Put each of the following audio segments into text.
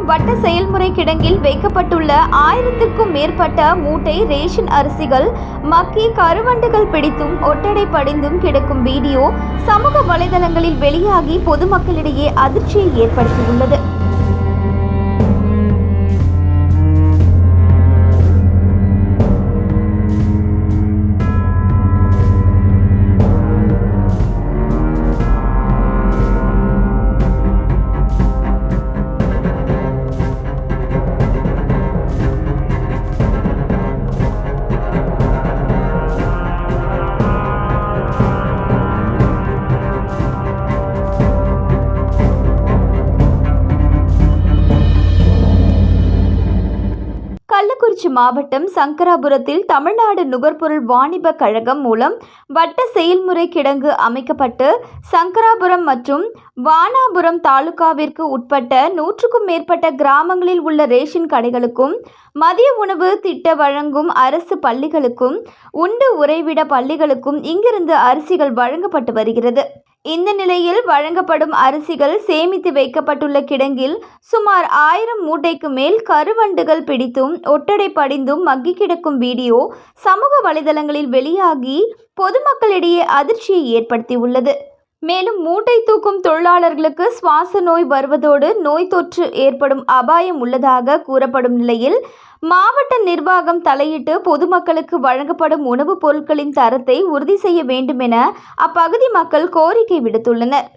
வட்ட செயல்முறை கிடங்கில் வைக்கப்பட்டுள்ள 1000க்கும் மேற்பட்ட மூட்டை ரேஷன் அரிசிகள் மக்கி கருவண்டுகள் பிடித்தும் ஒட்டடை படிந்தும் கிடக்கும் வீடியோ சமூக வலைதளங்களில் வெளியாகி பொதுமக்களிடையே அதிர்ச்சியை ஏற்படுத்தியுள்ளது. கள்ளக்குறிச்சி மாவட்டம் சங்கராபுரத்தில் தமிழ்நாடு நுகர்பொருள் வாணிப கழகம் மூலம் வட்ட செயல்முறை கிடங்கு அமைக்கப்பட்டு சங்கராபுரம் மற்றும் வானாபுரம் தாலுகாவிற்கு உட்பட்ட 100க்கும் மேற்பட்ட கிராமங்களில் உள்ள ரேஷன் கடைகளுக்கும் மதிய உணவு திட்ட வழங்கும் அரசு பள்ளிகளுக்கும் உண்டு உறைவிட பள்ளிகளுக்கும் இங்கிருந்து அரிசிகள் வழங்கப்பட்டு வருகிறது. இந்த நிலையில் வழங்கப்படும் அரிசிகள் சேமித்து வைக்கப்பட்டுள்ள கிடங்கில் சுமார் 1000 மூட்டைக்கு மேல் கருவண்டுகள் பிடித்தும் ஒட்டடை படிந்தும் மக்கி கிடக்கும் வீடியோ சமூக வலைதளங்களில் வெளியாகி பொதுமக்களிடையே அதிர்ச்சியை ஏற்படுத்தியுள்ளது. மேலும் மூட்டை தூக்கும் தொழிலாளர்களுக்கு சுவாச நோய் வருவதோடு நோய் தொற்று ஏற்படும் அபாயம் உள்ளதாக கூறப்படும் நிலையில் மாவட்ட நிர்வாகம் தலையிட்டு பொதுமக்களுக்கு வழங்கப்படும் உணவுப் பொருட்களின் தரத்தை உறுதி செய்ய வேண்டும் என அப்பகுதி மக்கள் கோரிக்கை விடுத்துள்ளனர்.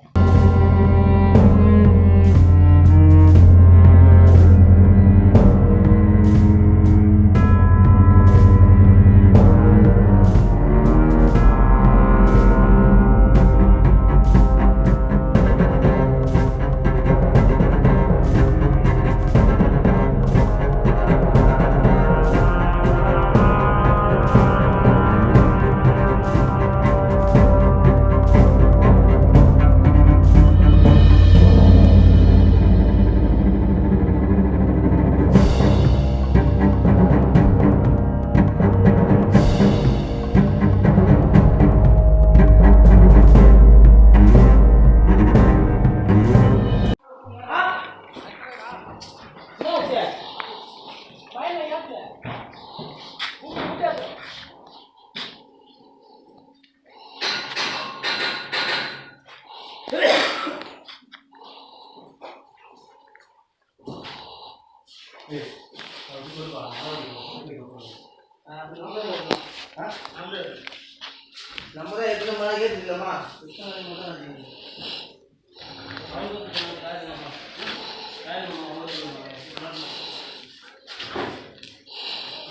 நம்ம எத்தனை மணிக்கே தெரியலமா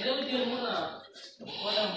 இருபத்தி 1 போலாம்